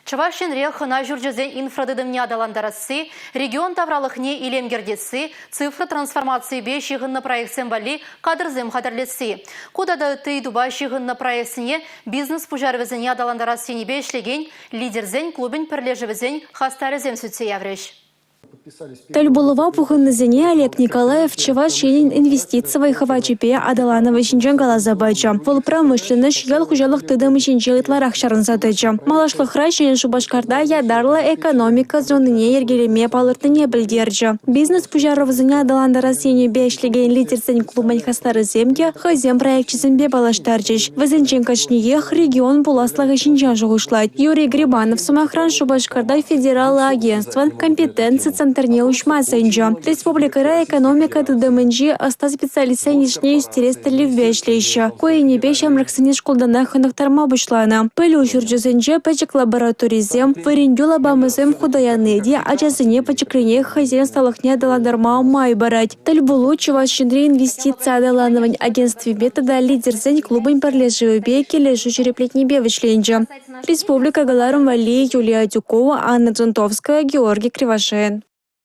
Чавашинре хына жүржезен инфрадыдымне адаландарасы, регион тавралықне илемгердесі, цифры трансформации бе шиғынны проектсен бали кадрзем қадырлесі. Кудада ты дуба шиғынны проектсіне бизнес пұжарвізіне адаландарасыне бе ішлеген лидерзен клубын пірлежівізен хастарызем сүтсе явреш. Тальбулова пухыннызене Олег Николаев Чавашинин инвестициевый хавачипе адаланова шинжен галазабача. Вол промышленность ял хужалых тыдым шинжен итларах шарынзадыча. Малашлых райшин Шубашкарда ядарла экономика зоныне ергелеме палыртыне білдерчі. Бизнес пужаровызыне адаландарасыне бешлеген лидерсен клубын хастарыземге хазем проектчизембе балаштарчыш. Вызенчен качниех регион буласлығы шинжен жуғышлайт. Юрий Грибанов Самохран Шубашкарда федералы агентство компетенции центрне учмасынча. Республикара экономика тыдымынчи аста специалистсен ишне истерестелі вешлейші. Койне бешем раксыне школдана хынықтарма бұшлана. Пөлі жүржізінче пәчік лабораторизем, варендюла бамызем худаяныде, ачасыне пәчікрене хазен сталықне адаландарма май барать. Тальбулу Чавашинре инвестиция адаланывань агентстве метода лидерзен клубын парлежевебе келешу череплетнебе вышленче. Республика Галарум Вали, Юлия Дюкова, Анна Дзунтовская, Георгий Кривошеин.